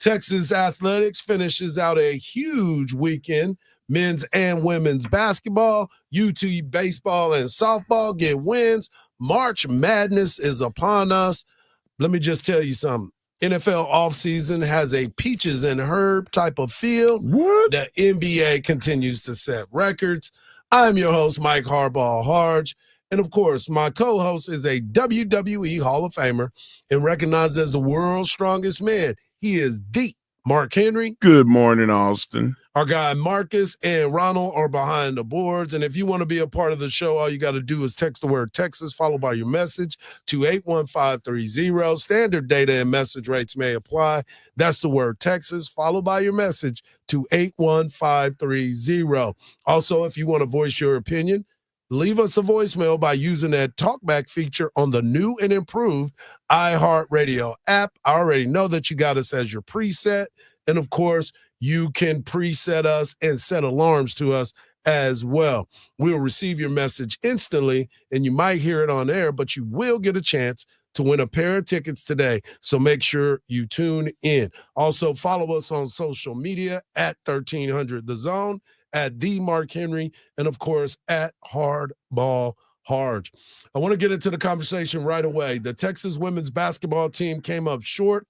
Texas Athletics finishes out a huge weekend. Men's and women's basketball, UT baseball, and softball get wins. March Madness is upon us. Let me just tell you something. NFL offseason has a peaches and herb type of feel. What? The NBA continues to set records. I'm your host, Mike Hardball Hardge. And of course, my co-host is a WWE Hall of Famer and recognized as the world's strongest man. He is the Mark Henry. Good morning, Austin. Our guy Marcus and Ronald are behind the boards. And if you want to be a part of the show, all you got to do is text the word Texas followed by your message to 81530. Standard data and message rates may apply. That's the word Texas followed by your message to 81530. Also, if you want to voice your opinion, leave us a voicemail by using that talkback feature on the new and improved iHeartRadio app. I already know that you got us as your preset. And of course, you can preset us and set alarms to us as well. We'll receive your message instantly, and you might hear it on air, but you will get a chance to win a pair of tickets today. So make sure you tune in. Also, follow us on social media at 1300 The Zone, at the Mark Henry, and of course at Hardball Hardge. I want to get into the conversation right away. The Texas women's basketball team came up short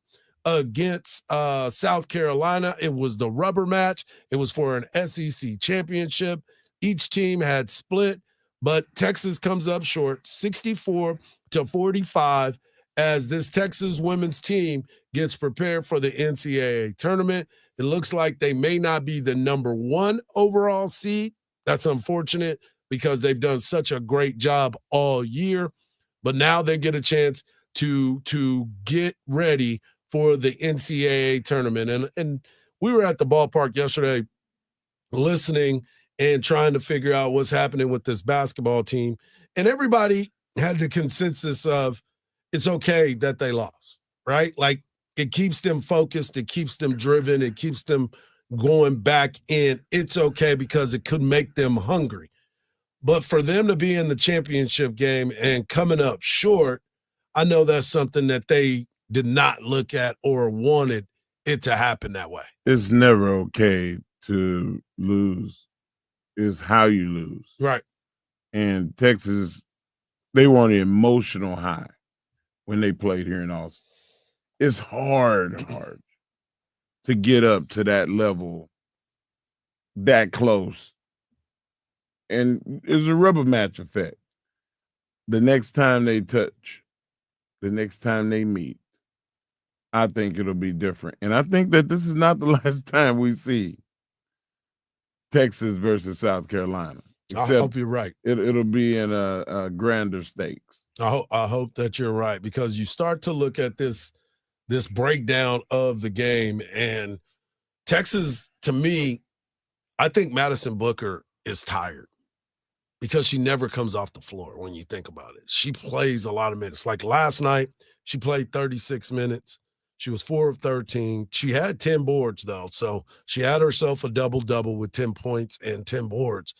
against South Carolina. It was the rubber match. It was for an SEC championship. Each team had split, but Texas comes up short 64-45 as this Texas women's team gets prepared for the NCAA tournament. It looks like they may not be the number one overall seed. That's unfortunate because they've done such a great job all year, but now they get a chance to get ready for the NCAA tournament. And we were at the ballpark yesterday listening and trying to figure out what's happening with this basketball team. And everybody had the consensus of it's okay that they lost, right? Like it keeps them focused, it keeps them driven, it keeps them going back in. It's okay because it could make them hungry. But for them to be in the championship game and coming up short, I know that's something that they did not look at or wanted it to happen that way. It's never okay to lose. It's how you lose. Right. And Texas, they were on an emotional high when they played here in Austin. It's hard to get up to that level that close. And it's a rubber match effect. The next time they touch, the next time they meet, I think it'll be different. And I think that this is not the last time we see Texas versus South Carolina. I hope you're right. It'll be in a grander stakes. I hope that you're right because you start to look at this breakdown of the game, and Texas, to me, I think Madison Booker is tired because she never comes off the floor when you think about it. She plays a lot of minutes. Like last night, she played 36 minutes. She was 4 of 13. She had 10 boards, though, so she had herself a double-double with 10 points and 10 boards.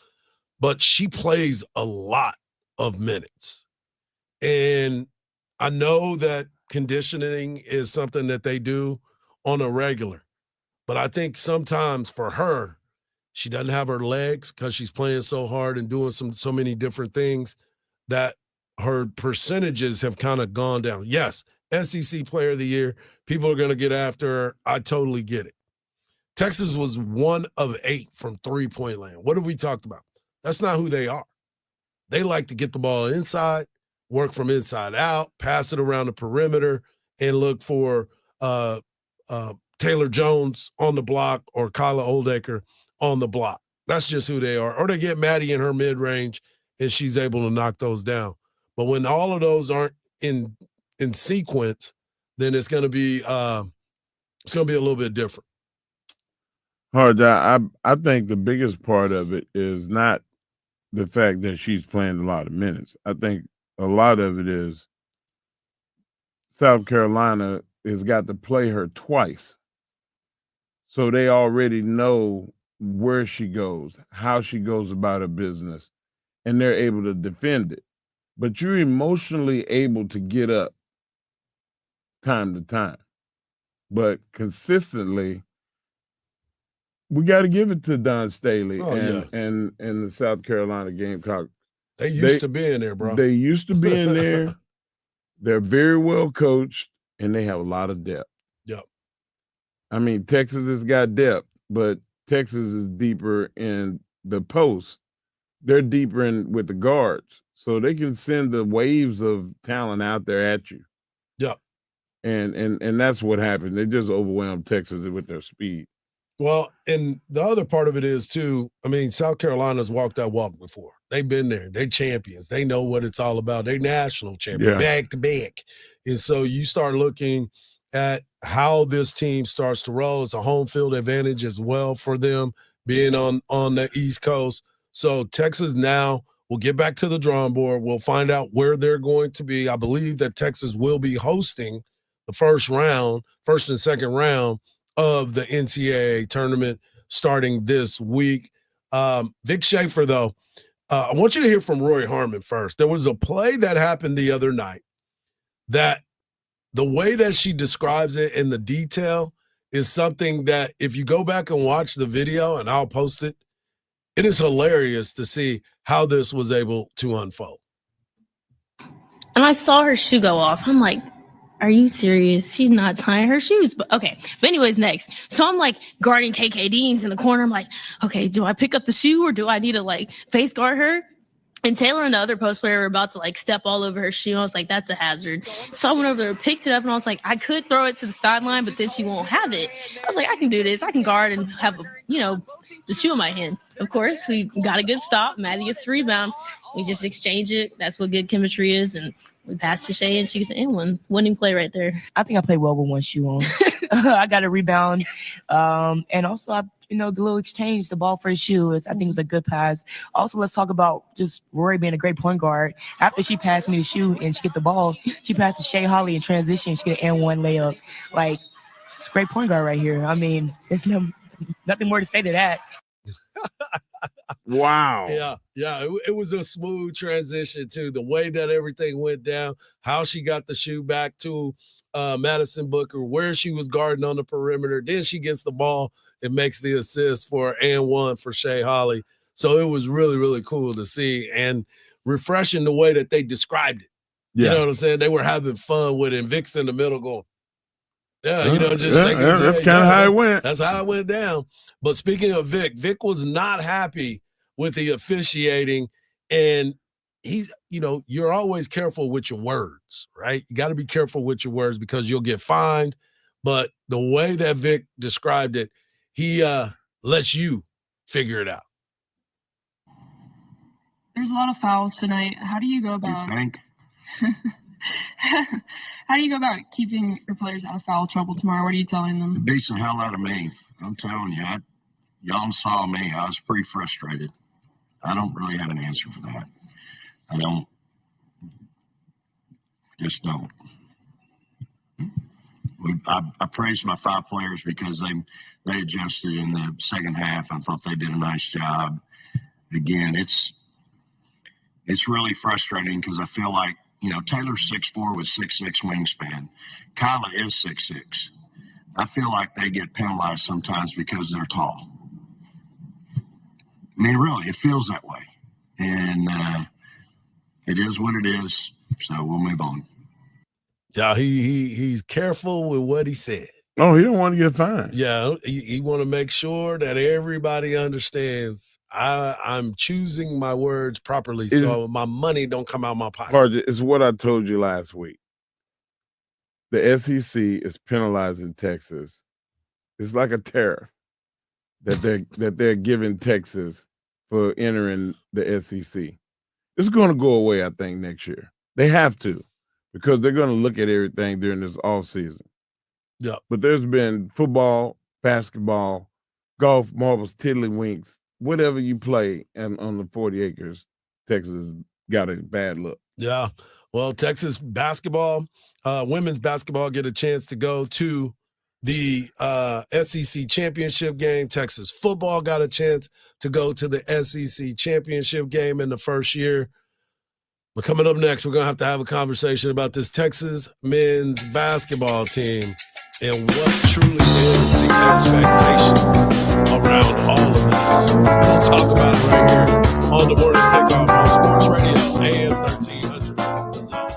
But she plays a lot of minutes. And I know that conditioning is something that they do on a regular. But I think sometimes for her, she doesn't have her legs because she's playing so hard and doing so many different things that her percentages have kind of gone down. Yes, SEC Player of the Year. People are going to get after her. I totally get it. Texas was 1 of 8 from three-point land. What have we talked about? That's not who they are. They like to get the ball inside, work from inside out, pass it around the perimeter, and look for Taylor Jones on the block or Kyla Oldacre on the block. That's just who they are. Or they get Maddie in her mid-range, and she's able to knock those down. But when all of those aren't in sequence, then it's going to be a little bit different. Hard. I think the biggest part of it is not the fact that she's playing a lot of minutes. I think a lot of it is South Carolina has got to play her twice. So they already know where she goes, how she goes about her business, and they're able to defend it. But you're emotionally able to get up time to time. but consistently, we got to give it to Don Staley yeah. and the South Carolina Gamecock. They used to be in there, bro. They used to be in there. They're very well coached, and they have a lot of depth. Yep. I mean, Texas has got depth, but Texas is deeper in the post. They're deeper in with the guards, so they can send the waves of talent out there at you. Yep. And that's what happened. They just overwhelmed Texas with their speed. Well, and the other part of it is, too, I mean, South Carolina's walked that walk before. They've been there. They're champions. They know what it's all about. They're national champion, back to back. And so you start looking at how this team starts to roll. It's a home field advantage as well for them being on the East Coast. So Texas now will get back to the drawing board. We'll find out where they're going to be. I believe that Texas will be hosting the first and second round of the NCAA tournament starting this week. Vic Schaefer, though, I want you to hear from Roy Harmon first. There was a play that happened the other night that the way that she describes it in the detail is something that if you go back and watch the video, and I'll post it, it is hilarious to see how this was able to unfold. And I saw her shoe go off. I'm like, are you serious? She's not tying her shoes. But okay. But anyways, next. So I'm like guarding KK Deans in the corner. I'm like, okay, do I pick up the shoe or do I need to like face guard her? And Taylor and the other post player were about to like step all over her shoe. I was like, that's a hazard. So I went over there, picked it up, and I was like, I could throw it to the sideline, but then she won't have it. I was like, I can do this. I can guard and have the shoe in my hand. Of course, we got a good stop. Maddie gets the rebound. We just exchange it. That's what good chemistry is. And we passed to Shay, and she gets an one winning play right there. I think I played well with one shoe on. I got a rebound. And also, the little exchange, the ball for the shoe, I think it was a good pass. Also, let's talk about just Rory being a great point guard. After she passed me the shoe and she get the ball, she passed to Shay Holly in transition. She get an N1 layup. Like, it's a great point guard right here. I mean, there's nothing more to say to that. Wow. Yeah. It was a smooth transition too. The way that everything went down, how she got the shoe back to Madison Booker, where she was guarding on the perimeter. Then she gets the ball and makes the assist for and one for Shay Holly. So it was really, really cool to see and refreshing the way that they described it. Yeah. You know what I'm saying? They were having fun with it. And Vic's in the middle going, just shaking his head. That's kind of how it went. That's how it went down. But speaking of Vic was not happy with the officiating. And he's, you're always careful with your words, right? You got to be careful with your words because you'll get fined. But the way that Vic described it, he lets you figure it out. There's a lot of fouls tonight. How do you go about? You think? How do you go about keeping your players out of foul trouble tomorrow? What are you telling them? It beats the hell out of me. I'm telling you, y'all saw me. I was pretty frustrated. I don't really have an answer for that. Just don't. I praised my 5 players because they adjusted in the second half. I thought they did a nice job. Again, it's really frustrating because I feel like, Taylor's 6'4" with 6'6" wingspan. Kyla is 6'6". I feel like they get penalized sometimes because they're tall. I mean, really, it feels that way. And it is what it is, so we'll move on. Yeah, he's careful with what he said. Oh, he don't want to get fined. Yeah, he want to make sure that everybody understands I'm choosing my words properly so my money don't come out of my pocket. Hardge, it's what I told you last week. The SEC is penalizing Texas. It's like a tariff that they're giving Texas for entering the SEC. It's going to go away, I think, next year. They have to because they're going to look at everything during this off season. Yeah, but there's been football, basketball, golf, marbles, tiddlywinks, whatever you play on the 40 acres, Texas got a bad look. Yeah, well, Texas basketball, women's basketball get a chance to go to the SEC championship game. Texas football got a chance to go to the SEC championship game in the first year. But coming up next, we're going to have a conversation about this Texas men's basketball team and what truly is the expectations around all of this. We'll talk about it right here on the Morning Kickoff on Sports Radio, AM 1300. The Zone.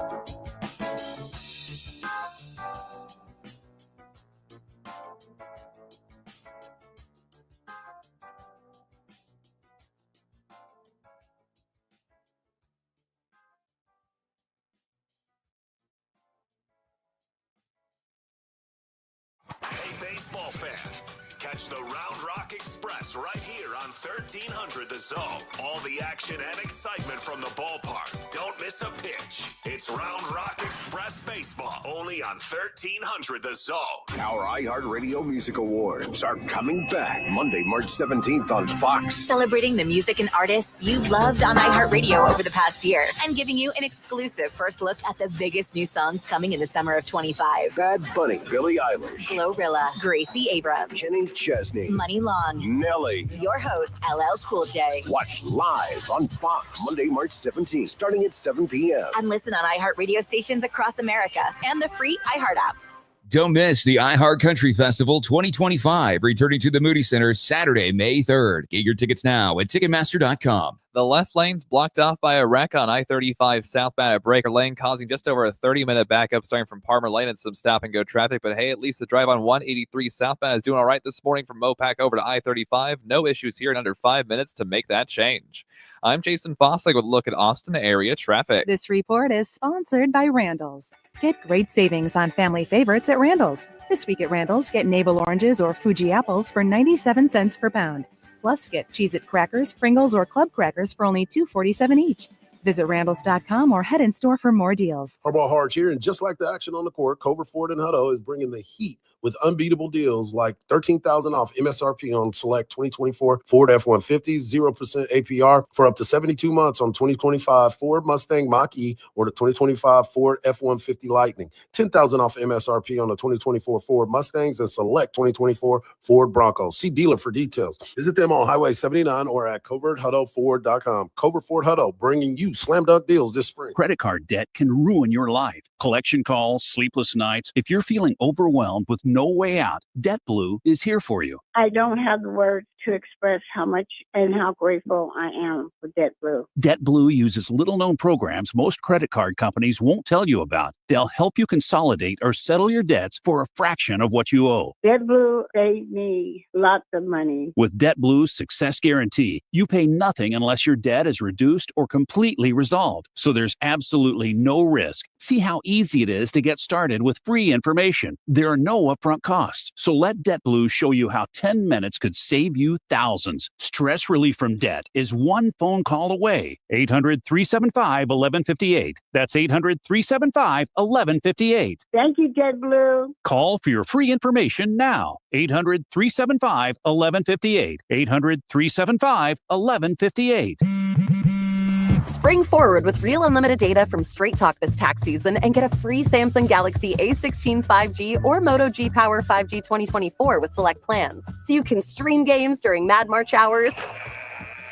Hey, baseball fans, catch the Round Rock Express right here on 1300 The Zone. All the action and excitement from the ballpark. Don't miss a pitch. It's Round Rock Express Baseball, only on 1300 The Zone. Our iHeartRadio Music Awards are coming back Monday, March 17th on Fox. Celebrating the music and artists you've loved on iHeartRadio over the past year and giving you an exclusive first look at the biggest new songs coming in the summer of 25. Bad Bunny, Billie Eilish, Glorilla, Gracie Abrams, Kenny Chesney, Money Long, Nelly. your host, LL Cool J. Watch live on Fox Monday, March 17th, starting at 7 p.m. And listen on iHeartRadio stations across America and the free iHeart app. Don't miss the iHeart Country Festival 2025, returning to the Moody Center Saturday, May 3rd. Get your tickets now at Ticketmaster.com. The left lane's blocked off by a wreck on I-35 southbound at Breaker Lane, causing just over a 30-minute backup starting from Palmer Lane and some stop-and-go traffic. But hey, at least the drive on 183 southbound is doing all right this morning from Mopac over to I-35. No issues here in under 5 minutes to make that change. I'm Jason Fossling with a look at Austin area traffic. This report is sponsored by Randall's. Get great savings on family favorites at Randall's. This week at Randall's, get navel oranges or Fuji apples for 97 cents per pound. Plus, get Cheez-It crackers, Pringles, or Club crackers for only $2.47 each. Visit Randalls.com or head in store for more deals. Hardball Hardge here, and just like the action on the court, Cover Ford and Hutto is bringing the heat with unbeatable deals like $13,000 off MSRP on select 2024 Ford F-150s, 0% APR for up to 72 months on 2025 Ford Mustang Mach-E or the 2025 Ford F-150 Lightning, $10,000 off MSRP on the 2024 Ford Mustangs and select 2024 Ford Broncos. See dealer for details. Visit them on Highway 79 or at coverthuddoford.com. Covert Ford Hutto, bringing you slam dunk deals this spring. Credit card debt can ruin your life. Collection calls, sleepless nights. If you're feeling overwhelmed with no way out, DebtBlue is here for you. I don't have the words to express how much and how grateful I am for DebtBlue. DebtBlue uses little-known programs most credit card companies won't tell you about. They'll help you consolidate or settle your debts for a fraction of what you owe. DebtBlue saved me lots of money. With DebtBlue's Success Guarantee, you pay nothing unless your debt is reduced or completely resolved. So there's absolutely no risk. See how easy it is to get started with free information. There are no upfront costs. So let DebtBlue show you how 10 minutes could save you thousands. Stress relief from debt is one phone call away. 800-375-1158. That's 800-375-1158. Thank you, JetBlue. Call for your free information now. 800-375-1158. 800-375-1158. Spring forward with real unlimited data from Straight Talk this tax season and get a free Samsung Galaxy A16 5G or Moto G Power 5G 2024 with select plans. So you can stream games during Mad March hours,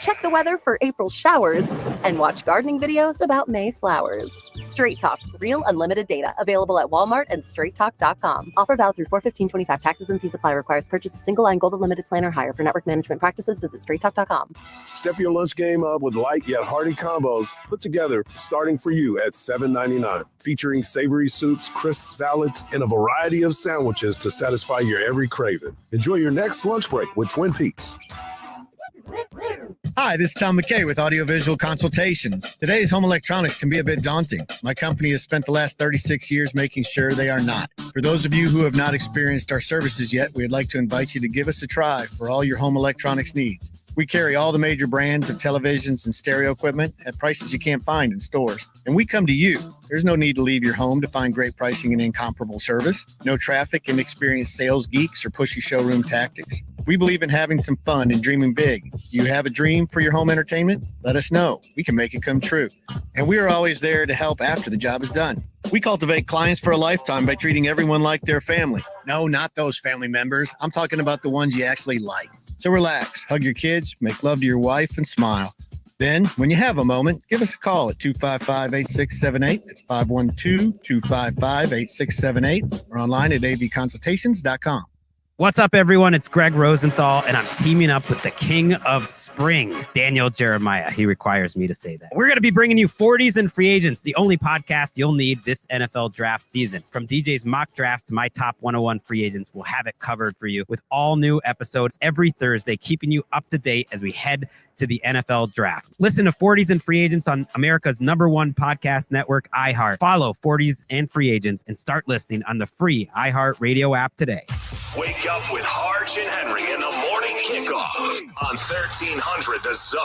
check the weather for April showers, and watch gardening videos about May flowers. Straight Talk, real unlimited data. Available at Walmart and straighttalk.com. Offer valid through 4/15/25. Taxes and fees apply. Requires purchase of single line gold unlimited plan or higher. For network management practices, visit straighttalk.com. Step your lunch game up with light yet hearty combos put together starting for you at $7.99. Featuring savory soups, crisp salads, and a variety of sandwiches to satisfy your every craving. Enjoy your next lunch break with Twin Peaks. Hi, this is Tom McKay with Audiovisual Consultations. Today's home electronics can be a bit daunting. My company has spent the last 36 years making sure they are not. For those of you who have not experienced our services yet, we'd like to invite you to give us a try for all your home electronics needs. We carry all the major brands of televisions and stereo equipment at prices you can't find in stores. And we come to you. There's no need to leave your home to find great pricing and incomparable service. No traffic, inexperienced sales geeks, or pushy showroom tactics. We believe in having some fun and dreaming big. You have a dream for your home entertainment? Let us know. We can make it come true. And we are always there to help after the job is done. We cultivate clients for a lifetime by treating everyone like their family. No, not those family members. I'm talking about the ones you actually like. So relax, hug your kids, make love to your wife, and smile. Then, when you have a moment, give us a call at 255-8678. That's 512-255-8678 or online at avconsultations.com. What's up, everyone? It's Greg Rosenthal, and I'm teaming up with the king of spring, Daniel Jeremiah. He requires me to say that. We're going to be bringing you 40s and Free Agents, the only podcast you'll need this NFL draft season. From DJ's mock drafts to my top 101 free agents, we'll have it covered for you with all new episodes every Thursday, keeping you up to date as we head to the NFL draft. Listen to 40s and Free Agents on America's #1 podcast network, iHeart. Follow 40s and Free Agents and start listening on the free iHeart Radio app today. Wake up with Hardge and Henry in the morning kickoff on 1300 The Zone.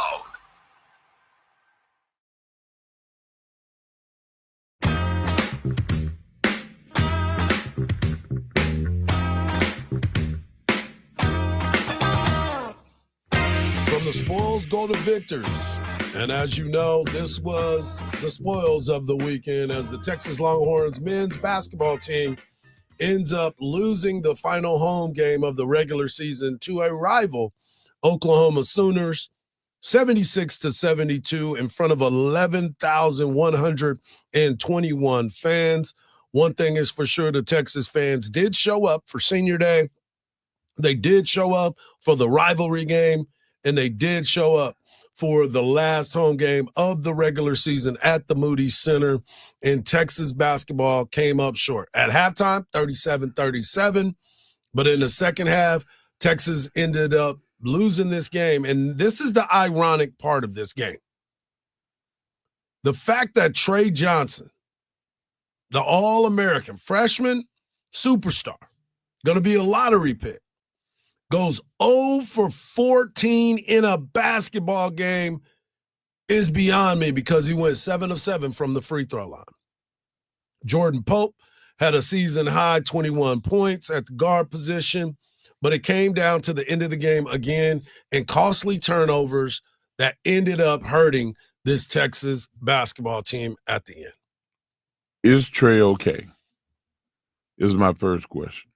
From the spoils go to victors. And as you know, this was the spoils of the weekend as the Texas Longhorns men's basketball team ends up losing the final home game of the regular season to a rival, Oklahoma Sooners, 76-72 in front of 11,121 fans. One thing is for sure, the Texas fans did show up for Senior Day. They did show up for the rivalry game, and they did show up for the last home game of the regular season at the Moody Center, and Texas basketball came up short. At halftime, 37-37, but in the second half, Texas ended up losing this game, and this is the ironic part of this game. The fact that Trey Johnson, the All-American freshman superstar, going to be a lottery pick, goes 0 for 14 in a basketball game is beyond me because he went 7 of 7 from the free throw line. Jordan Pope had a season-high 21 points at the guard position, but it came down to the end of the game again and costly turnovers that ended up hurting this Texas basketball team at the end. Is Trey okay? Is my first question.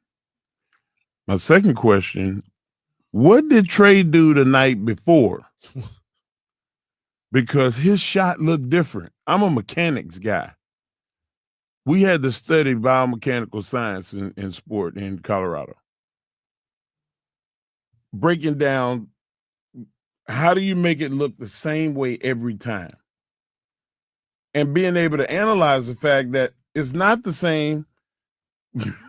My second question, what did Trey do the night before? Because his shot looked different. I'm a mechanics guy. We had to study biomechanical science in sport in Colorado. Breaking down, how do you make it look the same way every time? And being able to analyze the fact that it's not the same.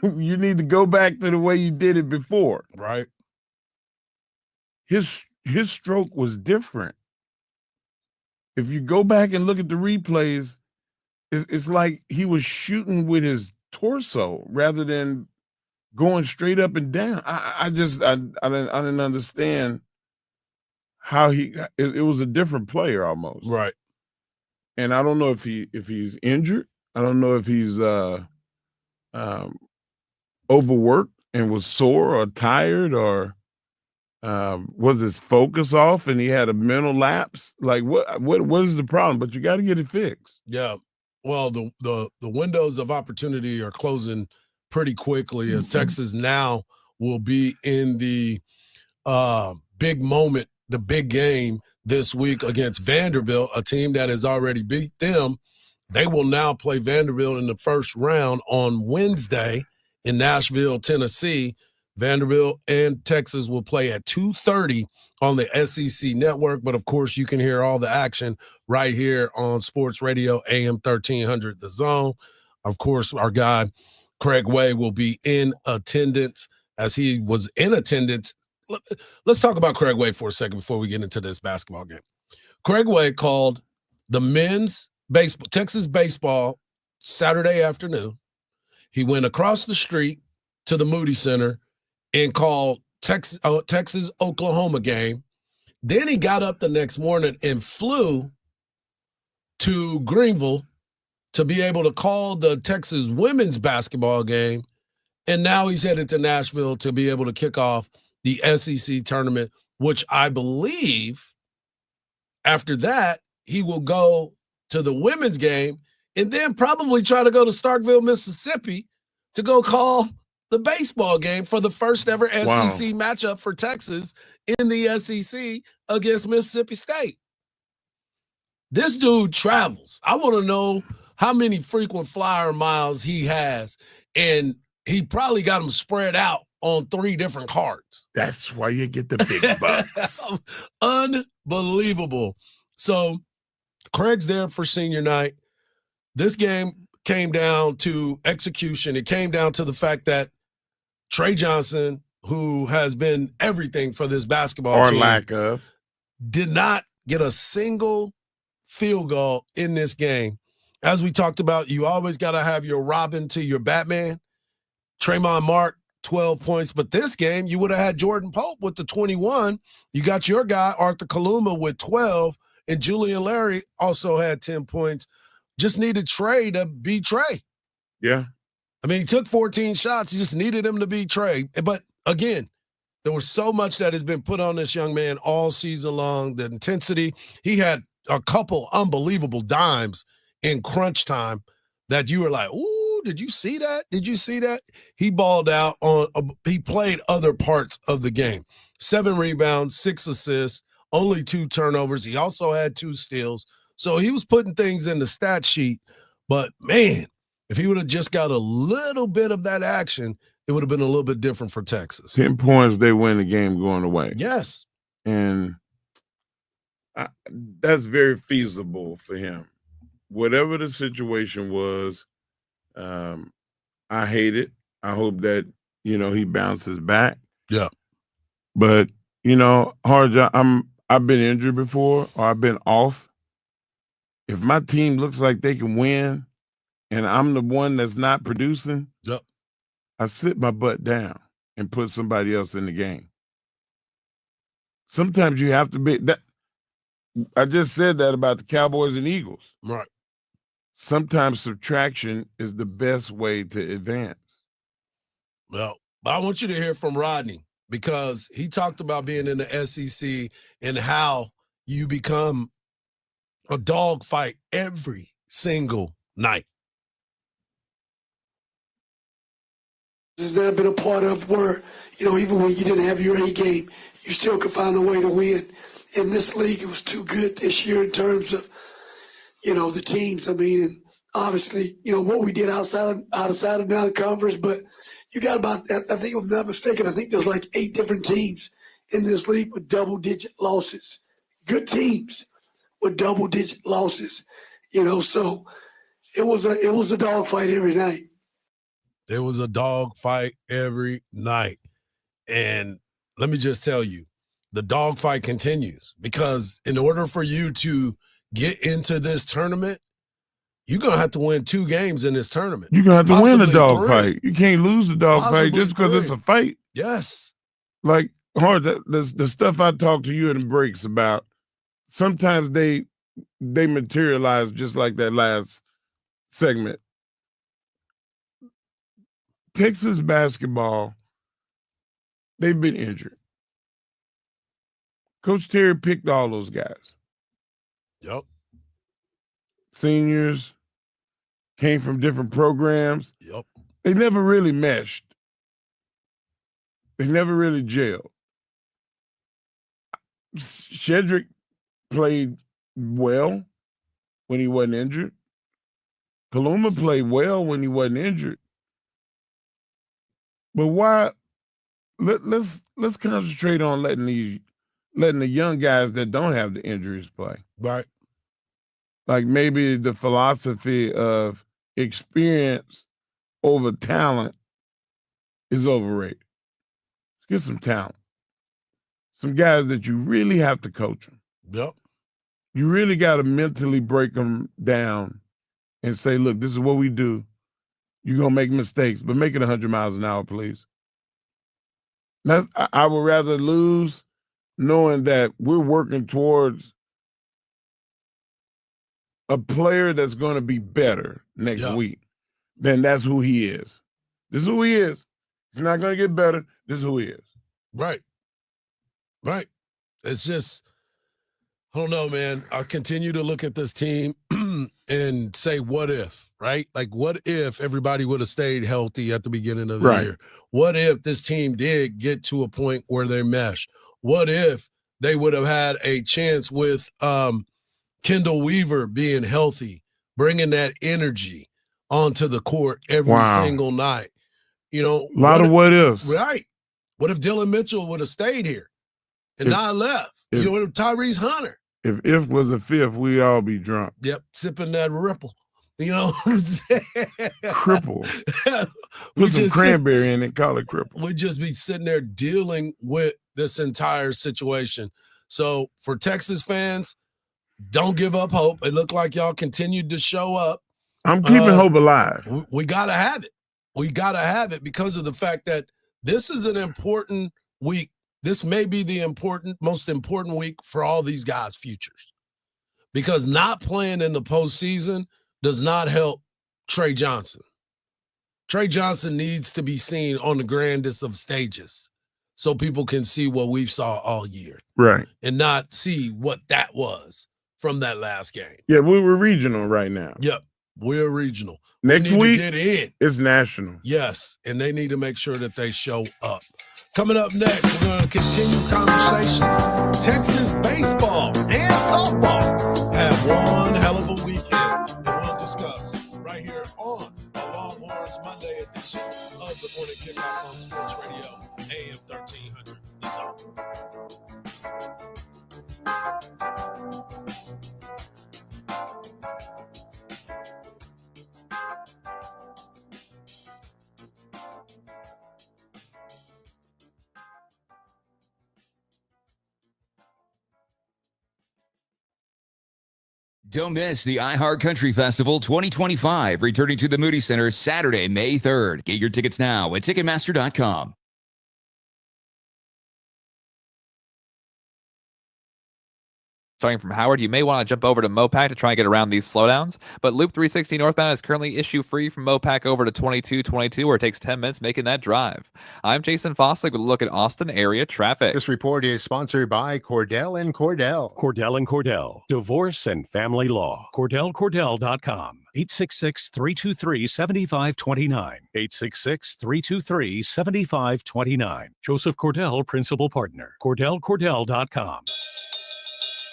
You need to go back to the way you did it before. Right. His stroke was different. If you go back and look at the replays, it's like he was shooting with his torso rather than going straight up and down. I didn't understand how it was a different player almost. Right. And I don't know if he's injured. I don't know if he's overworked and was sore or tired, or was his focus off and he had a mental lapse? Like what is the problem? But you got to get it fixed. Yeah. Well, the windows of opportunity are closing pretty quickly as Texas now will be in the big moment, the big game this week against Vanderbilt, a team that has already beat them. They will now play Vanderbilt in the first round on Wednesday in Nashville, Tennessee. Vanderbilt and Texas will play at 2:30 on the SEC network. But, of course, you can hear all the action right here on Sports Radio AM 1300 The Zone. Of course, our guy Craig Way will be in attendance as he was in attendance. Let's talk about Craig Way for a second before we get into this basketball game. Craig Way called the men's baseball, Texas baseball, Saturday afternoon. He went across the street to the Moody Center and called Texas-Oklahoma game. Then he got up the next morning and flew to Greenville to be able to call the Texas women's basketball game. And now he's headed to Nashville to be able to kick off the SEC tournament, which I believe after that, he will go to the women's game and then probably try to go to Starkville, Mississippi to go call the baseball game for the first ever SEC matchup for Texas in the SEC against Mississippi State. This dude travels. I want to know how many frequent flyer miles he has, and he probably got them spread out on 3 different cards. That's why you get the big bucks. Unbelievable. So Craig's there for senior night. This game came down to execution. It came down to the fact that Trey Johnson, who has been everything for this basketball team, lack of, did not get a single field goal in this game. As we talked about, you always got to have your Robin to your Batman. Trayvon Mark, 12 points. But this game, you would have had Jordan Pope with the 21. You got your guy, Arthur Kaluma, with 12. And Julian Larry also had 10 points. Just needed Trey to be Trey. Yeah. I mean, he took 14 shots. You just needed him to be Trey. But again, there was so much that has been put on this young man all season long. The intensity. He had a couple unbelievable dimes in crunch time that you were like, ooh, did you see that? Did you see that? He balled out on, he played other parts of the game. 7 rebounds, 6 assists, only 2 turnovers. He also had 2 steals. So he was putting things in the stat sheet. But man, if he would have just got a little bit of that action, it would have been a little bit different for Texas. 10 points, they win the game going away. Yes. And that's very feasible for him. Whatever the situation was, I hate it. I hope that, he bounces back. Yeah. But, Hardge, I've been injured before, or I've been off. If my team looks like they can win and I'm the one that's not producing, yep, I sit my butt down and put somebody else in the game. Sometimes you have to be that. I just said that about the Cowboys and Eagles. Right. Sometimes subtraction is the best way to advance. Well, I want you to hear from Rodney, because he talked about being in the SEC and how you become a dogfight every single night. Has that been a part of where, even when you didn't have your A game, you still could find a way to win? In this league, it was too good this year in terms of, the teams. I mean, and obviously, what we did outside of non-conference, but you got about, I think if I'm not mistaken, I think there's like 8 different teams in this league with double-digit losses. Good teams with double-digit losses, so it was a dogfight every night. There was a dogfight every night. And let me just tell you, the dogfight continues, because in order for you to get into this tournament, you're going to have to win 2 games in this tournament. You're going to have to win a Possibly dogfight. 3. You can't lose the dogfight just because it's a fight. Yes. Like, the stuff I talk to you in the breaks about, sometimes they materialize just like that last segment. Texas basketball, they've been injured. Coach Terry picked all those guys. Yep. Seniors came from different programs. Yep. They never really meshed. They never really gelled. Shedrick played well when he wasn't injured. Kaluma played well when he wasn't injured. But why? Let's concentrate on letting the young guys that don't have the injuries play. Right. Like maybe the philosophy of experience over talent is overrated. Let's get some talent. Some guys that you really have to coach them. Yep. You really got to mentally break them down and say, look, this is what we do. You're going to make mistakes, but make it 100 miles an hour, please. I would rather lose knowing that we're working towards a player that's going to be better next week than that's who he is. This is who he is. He's not going to get better. This is who he is. Right. Right. It's just, I don't know, man. I continue to look at this team and say, what if, right? Like, what if everybody would have stayed healthy at the beginning of the year? What if this team did get to a point where they mesh? What if they would have had a chance with Kendall Weaver being healthy, bringing that energy onto the court every single night. You know, a lot of what ifs. Right. What if Dylan Mitchell would have stayed here and not left? If Tyrese Hunter. If was a fifth, we all be drunk. Yep, sipping that Ripple. You know what I'm saying? Cripple. Put some cranberry in it, call it cripple. We'd just be sitting there dealing with this entire situation. So for Texas fans, don't give up hope. It looked like y'all continued to show up. I'm keeping hope alive. We got to have it. We got to have it because of the fact that this is an important week. This may be the most important week for all these guys' futures. Because not playing in the postseason does not help Trey Johnson. Trey Johnson needs to be seen on the grandest of stages so people can see what we've saw all year. Right. And not see what that was from that last game. Yeah, we're regional right now. Yep, we're regional. Next we need week, to get in. It's national. Yes, and they need to make sure that they show up. Coming up next, we're going to continue conversations. Texas baseball and softball have one hell of a weekend. And we'll discuss right here on the Longhorns Monday edition of the Morning Kickoff on Sports Radio, AM 1300. That's all. Don't miss the iHeart Country Festival 2025, returning to the Moody Center Saturday, May 3rd. Get your tickets now at Ticketmaster.com. Starting from Howard, you may want to jump over to Mopac to try and get around these slowdowns, but Loop 360 northbound is currently issue-free from Mopac over to 2222, where it takes 10 minutes making that drive. I'm Jason Fosslick with a look at Austin area traffic. This report is sponsored by Cordell & Cordell. Cordell & Cordell, Divorce and Family Law. CordellCordell.com. 866-323-7529. 866-323-7529. Joseph Cordell, Principal Partner. CordellCordell.com.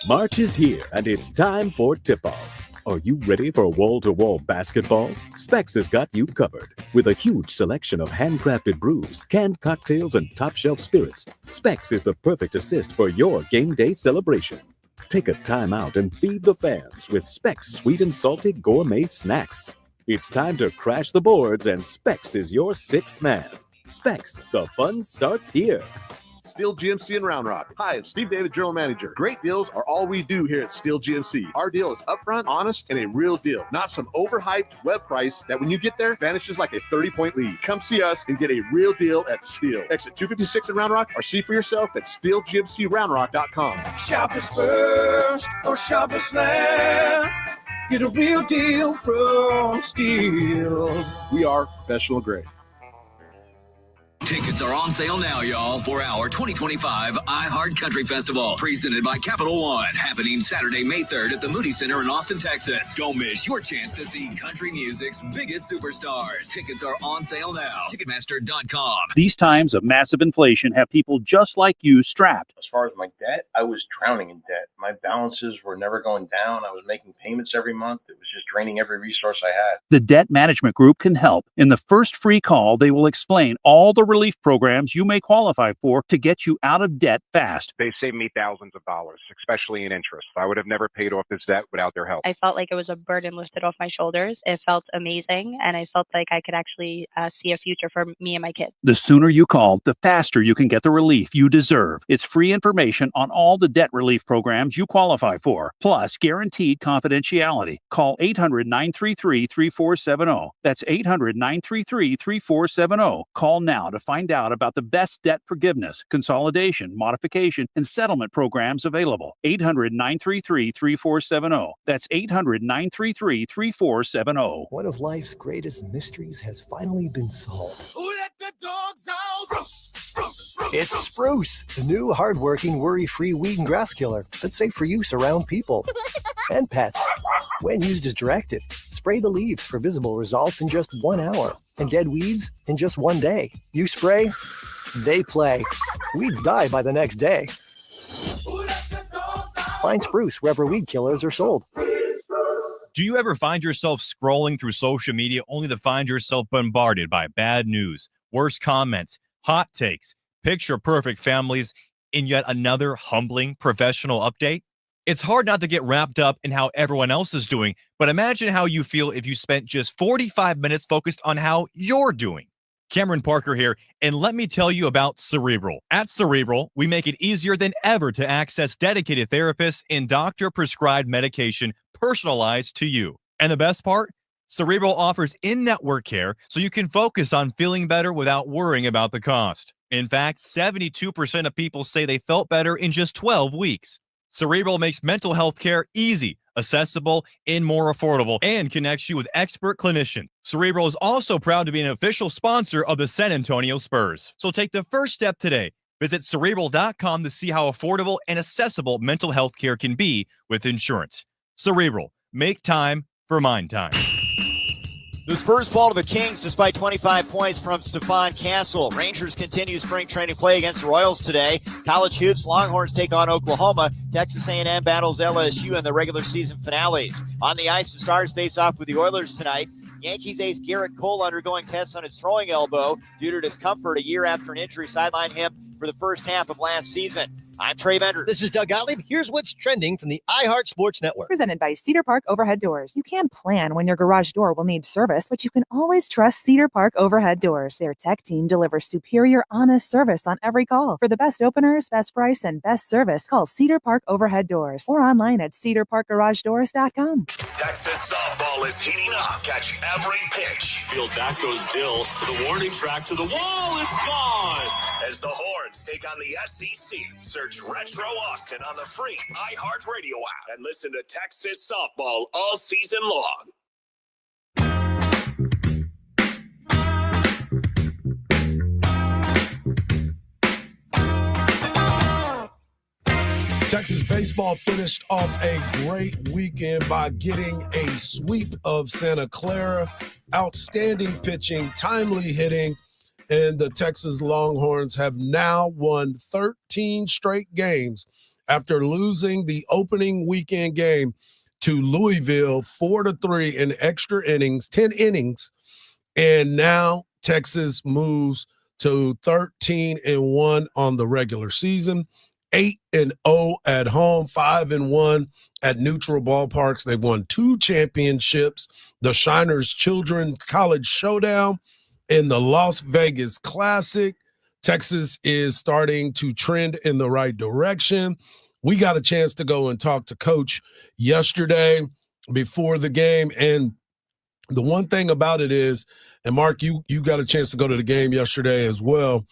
March is here, and it's time for tip-off. Are you ready for wall-to-wall basketball? Specs has got you covered. With a huge selection of handcrafted brews, canned cocktails, and top-shelf spirits, Specs is the perfect assist for your game day celebration. Take a time out and feed the fans with Specs sweet and salty gourmet snacks. It's time to crash the boards, and Specs is your sixth man. Specs, the fun starts here. Steel GMC in Round Rock. Hi, I'm Steve David, General Manager. Great deals are all we do here at Steel GMC. Our deal is upfront, honest, and a real deal. Not some overhyped web price that when you get there, vanishes like a 30-point lead. Come see us and get a real deal at Steel. Exit 256 in Round Rock, or see for yourself at SteelGMCRoundRock.com. Shop us first or shop us last. Get a real deal from Steel. We are professional grade. Tickets are on sale now, y'all, for our 2025 iHeart Country Festival, presented by Capital One, happening Saturday, May 3rd at the Moody Center in Austin, Texas. Don't miss your chance to see country music's biggest superstars. Tickets are on sale now. Ticketmaster.com. These times of massive inflation have people just like you strapped. As far as my debt, I was drowning in debt. My balances were never going down. I was making payments every month. It was just draining every resource I had. The Debt Management Group can help. In the first free call, they will explain all the relief programs you may qualify for to get you out of debt fast. They saved me thousands of dollars, especially in interest. I would have never paid off this debt without their help. I felt like it was a burden lifted off my shoulders. It felt amazing, and I felt like I could actually see a future for me and my kids. The sooner you call, the faster you can get the relief you deserve. It's free information on all the debt relief programs you qualify for, plus guaranteed confidentiality. Call 800-933-3470. That's 800-933-3470. Call now to find out about the best debt forgiveness, consolidation, modification, and settlement programs available. 800-933-3470. That's 800-933-3470. One of life's greatest mysteries has finally been solved. Who let the dogs out? It's Spruce, the new hardworking, worry-free weed and grass killer that's safe for use around people and pets. When used as directed, spray the leaves for visible results in just 1 hour and dead weeds in just 1 day. You spray, they play. Weeds die by the next day. Who let the dogs out? Find Spruce wherever weed killers are sold. Do you ever find yourself scrolling through social media only to find yourself bombarded by bad news, worse comments, hot takes, picture-perfect families, in yet another humbling professional update? It's hard not to get wrapped up in how everyone else is doing, but imagine how you feel if you spent just 45 minutes focused on how you're doing. Cameron Parker here, and let me tell you about Cerebral. At Cerebral, we make it easier than ever to access dedicated therapists and doctor-prescribed medication personalized to you. And the best part? Cerebral offers in-network care so you can focus on feeling better without worrying about the cost. In fact, 72% of people say they felt better in just 12 weeks. Cerebral makes mental health care easy, accessible, and more affordable, and connects you with expert clinicians. Cerebral is also proud to be an official sponsor of the San Antonio Spurs. So take the first step today. Visit Cerebral.com to see how affordable and accessible mental health care can be with insurance. Cerebral. Make time for mind time. The Spurs fall to the Kings despite 25 points from Stephon Castle. Rangers continue spring training play against the Royals today. College hoops, Longhorns take on Oklahoma. Texas A&M battles LSU in the regular season finales. On the ice, the Stars face off with the Oilers tonight. Yankees ace Garrett Cole undergoing tests on his throwing elbow due to discomfort a year after an injury sidelined him for the first half of last season. I'm Trey Bender. This is Doug Gottlieb. Here's what's trending from the iHeart Sports Network. Presented by Cedar Park Overhead Doors. You can't plan when your garage door will need service, but you can always trust Cedar Park Overhead Doors. Their tech team delivers superior, honest service on every call. For the best openers, best price, and best service, call Cedar Park Overhead Doors or online at cedarparkgaragedoors.com. Texas softball is heating up. Catch every pitch. Field back goes Dill. The warning track to the wall. It's gone. As the Horns take on the SEC, search Retro Austin on the free iHeart Radio app and listen to Texas softball all season long. Texas baseball finished off a great weekend by getting a sweep of Santa Clara, outstanding pitching, timely hitting, and the Texas Longhorns have now won 13 straight games after losing the opening weekend game to Louisville 4-3 in extra innings, 10 innings, and now Texas moves to 13-1 on the regular season. 8-0 at home, 5-1 at neutral ballparks. They've won 2 championships, the Shiners Children College Showdown and the Las Vegas Classic. Texas is starting to trend in the right direction. We got a chance to go and talk to Coach yesterday before the game, and the one thing about it is, and Mark, you got a chance to go to the game yesterday as well.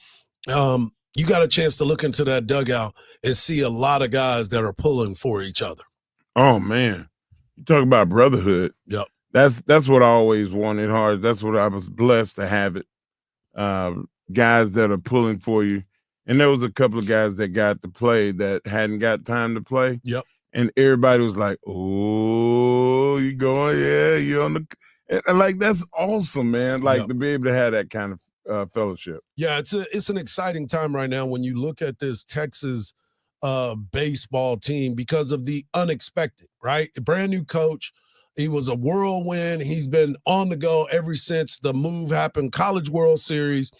You got a chance to look into that dugout and see a lot of guys that are pulling for each other. Oh, man. You talk about brotherhood. Yep. That's what I always wanted, Hard. That's what I was blessed to have it. Guys that are pulling for you. And there was a couple of guys that got to play that hadn't got time to play. Yep. And everybody was like, oh, you going? Yeah, you on the – and like, that's awesome, man. Like, Yep. to be able to have that kind of fellowship. Yeah, it's an exciting time right now when you look at this Texas baseball team because of the unexpected, right? A brand new coach. He was a whirlwind. He's been on the go ever since the move happened, College World Series,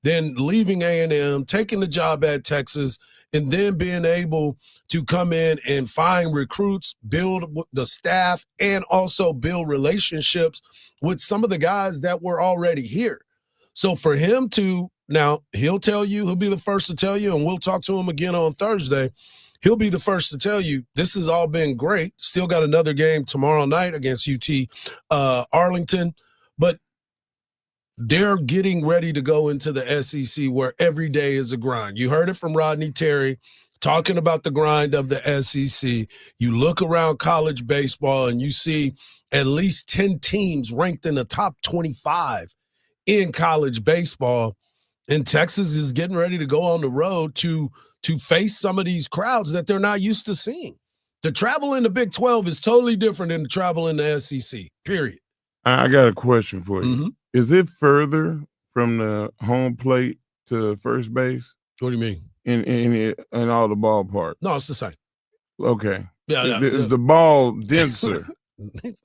then leaving A&M, taking the job at Texas, and then being able to come in and find recruits, build the staff, and also build relationships with some of the guys that were already here. So for him to, now he'll tell you, he'll be the first to tell you, and we'll talk to him again on Thursday. He'll be the first to tell you this has all been great. Still got another game tomorrow night against UT Arlington, but they're getting ready to go into the SEC where every day is a grind. You heard it from Rodney Terry talking about the grind of the SEC. You look around college baseball and you see at least 10 teams ranked in the top 25 in college baseball, and Texas is getting ready to go on the road to face some of these crowds that they're not used to seeing. The travel in the Big 12 is totally different than the travel in the SEC, period. I got a question for you. Mm-hmm. Is it further from the home plate to first base? What do you mean? In all the ballparks? No, it's the same. Okay. Yeah, Is the ball denser?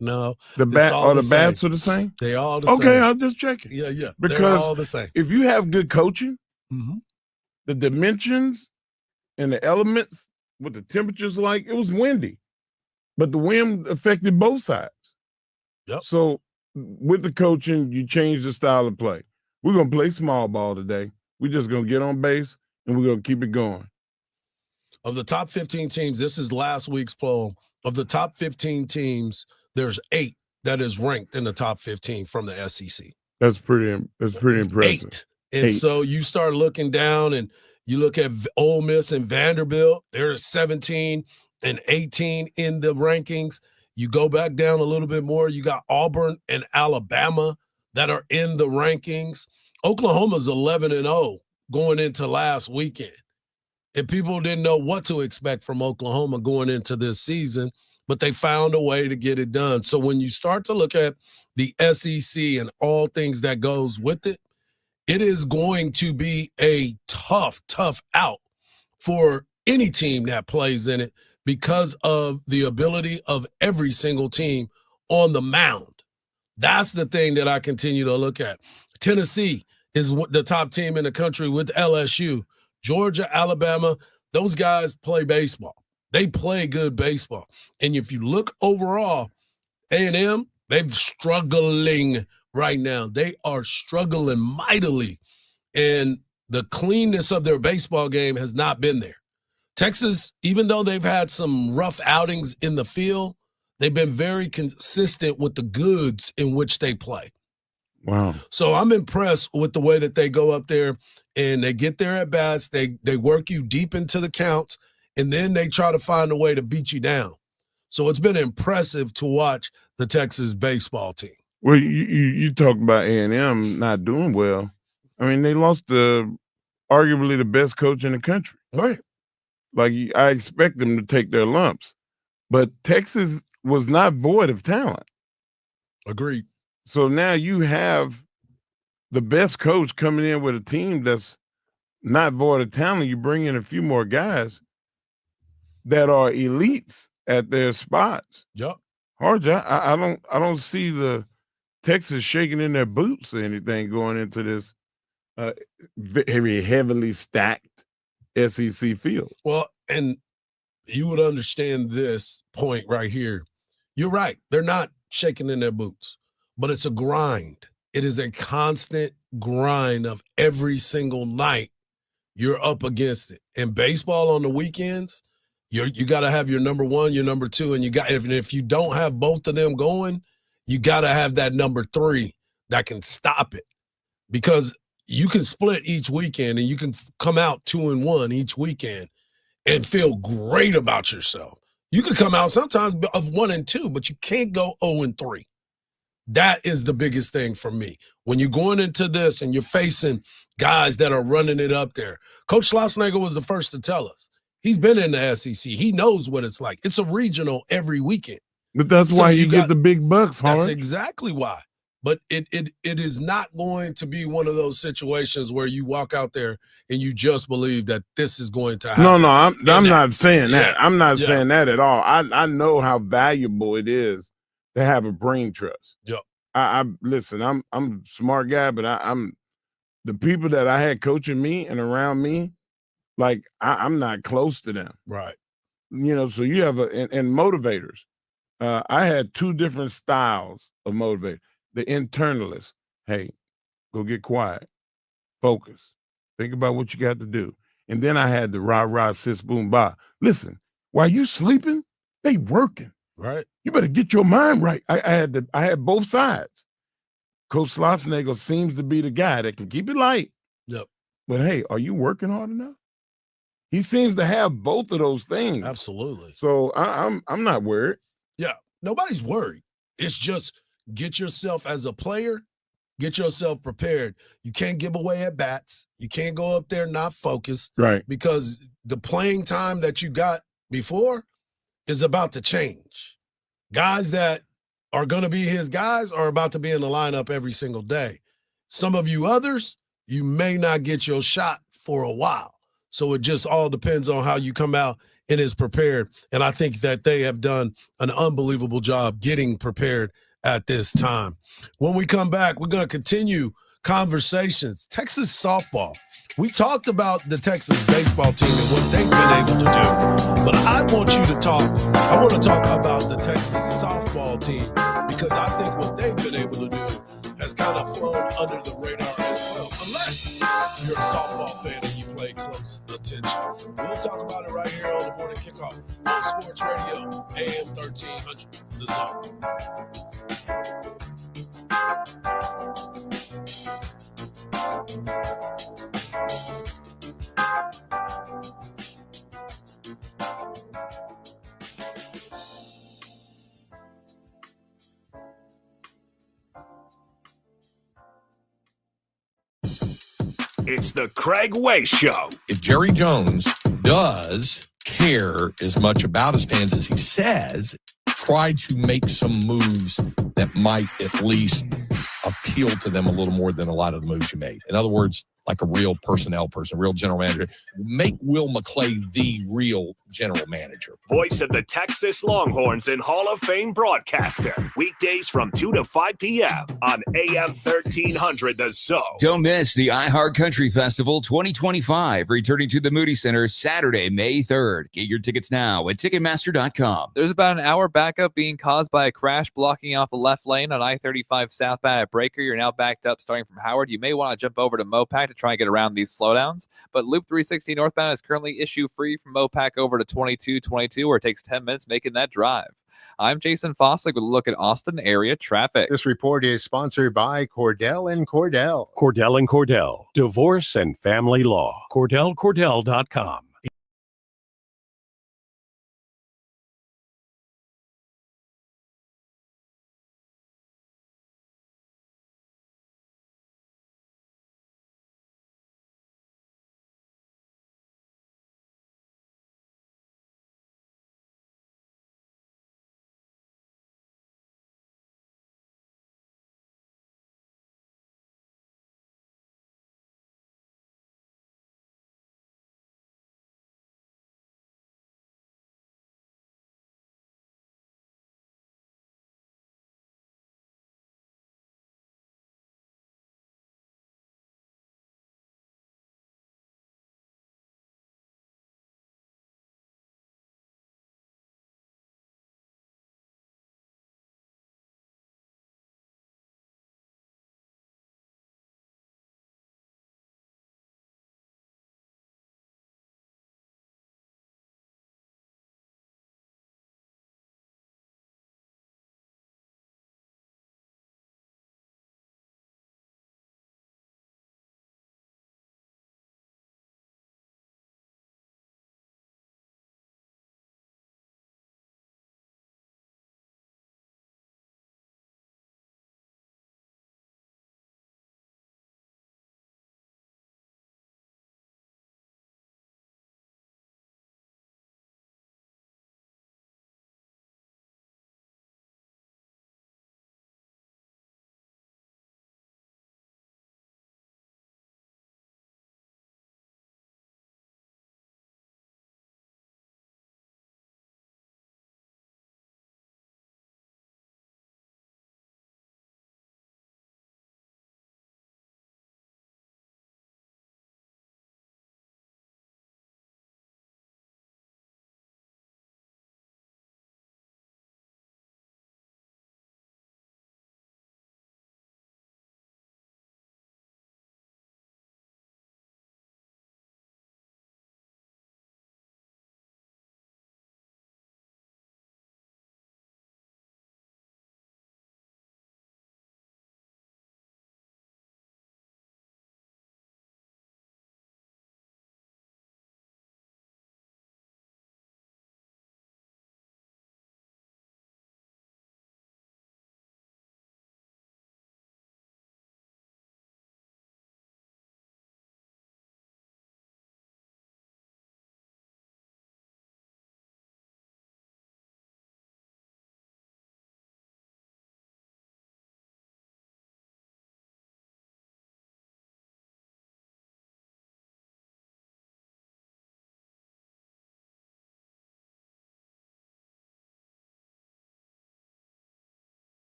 No, The it's bat all or the same. bats are the same? They all the Okay, same. I'm just checking. Yeah, they're Because all the same. if you have good coaching, Mhm. the dimensions and the elements, what the temperatures like, it was windy, but the wind affected both sides. Yep. So with the coaching, you change the style of play. We're gonna play small ball today. We're just gonna get on base and we're gonna keep it going. Of the top 15 teams, this is last week's poll. Of the top 15 teams, there's 8 that is ranked in the top 15 from the SEC. That's pretty impressive. 8. And so you start looking down and you look at Ole Miss and Vanderbilt, they're 17 and 18 in the rankings. You go back down a little bit more, you got Auburn and Alabama that are in the rankings. Oklahoma's 11-0 going into last weekend. And people didn't know what to expect from Oklahoma going into this season, but they found a way to get it done. So when you start to look at the SEC and all things that goes with it, it is going to be a tough out for any team that plays in it because of the ability of every single team on the mound. That's the thing that I continue to look at. Tennessee is the top team in the country with LSU. Georgia, Alabama, those guys play baseball. They play good baseball. And if you look overall, A&M, they're struggling right now. They are struggling mightily. And the cleanness of their baseball game has not been there. Texas, even though they've had some rough outings in the field, they've been very consistent with the goods in which they play. Wow. So I'm impressed with the way that they go up there and they get their at-bats. They work you deep into the counts, and then they try to find a way to beat you down. So it's been impressive to watch the Texas baseball team. Well, you talk about A&M not doing well. I mean, they lost arguably the best coach in the country. Right. Like, I expect them to take their lumps. But Texas was not void of talent. Agreed. So now you have the best coach coming in with a team that's not void of talent. You bring in a few more guys that are elites at their spots. Yep. Hardge, I don't see the Texas shaking in their boots or anything going into this very heavily stacked SEC field. Well, and you would understand this point right here. You're right. They're not shaking in their boots, but it's a grind. It is a constant grind of every single night you're up against it. And baseball on the weekends, you got to have your number one, your number two, and if you don't have both of them going, you got to have that number three that can stop it. Because you can split each weekend and you can come out 2-1 each weekend and feel great about yourself. You could come out sometimes of 1-2, but you can't go 0-3. That is the biggest thing for me. When you're going into this and you're facing guys that are running it up there. Coach Schlossnagle was the first to tell us. He's been in the SEC. He knows what it's like. It's a regional every weekend. But that's why you get the big bucks, Hardge. That's exactly why. But it is not going to be one of those situations where you walk out there and you just believe that this is going to happen. No, I'm not saying that. Yeah. I'm not saying that at all. I know how valuable it is to have a brain trust. Yep. I listen, I'm a smart guy, but I'm the people that I had coaching me and around me, like I'm not close to them. Right. You know, so you have and motivators. I had two different styles of motivators. The internalist, hey, go get quiet, focus, think about what you got to do. And then I had the rah, sis, boom, bah. Listen, while you sleeping, they working. Right. You better get your mind right. I had both sides. Coach Schlossnagle seems to be the guy that can keep it light. Yep. But hey, are you working hard enough? He seems to have both of those things. Absolutely. So I'm not worried. Yeah. Nobody's worried. It's just get yourself as a player, get yourself prepared. You can't give away at bats. You can't go up there not focused. Right. Because the playing time that you got before is about to change. Guys that are going to be his guys are about to be in the lineup every single day. Some of you others, you may not get your shot for a while. So it just all depends on how you come out and is prepared. And I think that they have done an unbelievable job getting prepared at this time. When we come back, we're going to continue conversations. Texas softball. We talked about the Texas baseball team and what they've been able to do. But I want to talk about the Texas softball team, because I think what they've been able to do has kind of flown under the radar as well. Unless you're a softball fan and you pay close attention. We'll talk about it right here on the Morning Kickoff on Sports Radio, AM 1300, The Zone. It's the Craig Way Show. If Jerry Jones does care as much about his fans as he says, try to make some moves that might at least appeal to them a little more than a lot of the moves you made. In other words, like a real personnel person, real general manager. Make Will McClay the real general manager. Voice of the Texas Longhorns and Hall of Fame broadcaster. Weekdays from 2 to 5 p.m. on AM 1300 The Zone. Don't miss the iHeart Country Festival 2025, returning to the Moody Center Saturday, May 3rd. Get your tickets now at Ticketmaster.com. There's about an hour backup being caused by a crash blocking off the left lane on I-35 southbound at Breaker. You're now backed up starting from Howard. You may want to jump over to Mopac to try and get around these slowdowns, but Loop 360 northbound is currently issue-free from Mopac over to 2222, where it takes 10 minutes making that drive. I'm Jason Fossick with a look at Austin area traffic. This report is sponsored by Cordell and Cordell. Cordell and Cordell, divorce and family law. CordellCordell.com.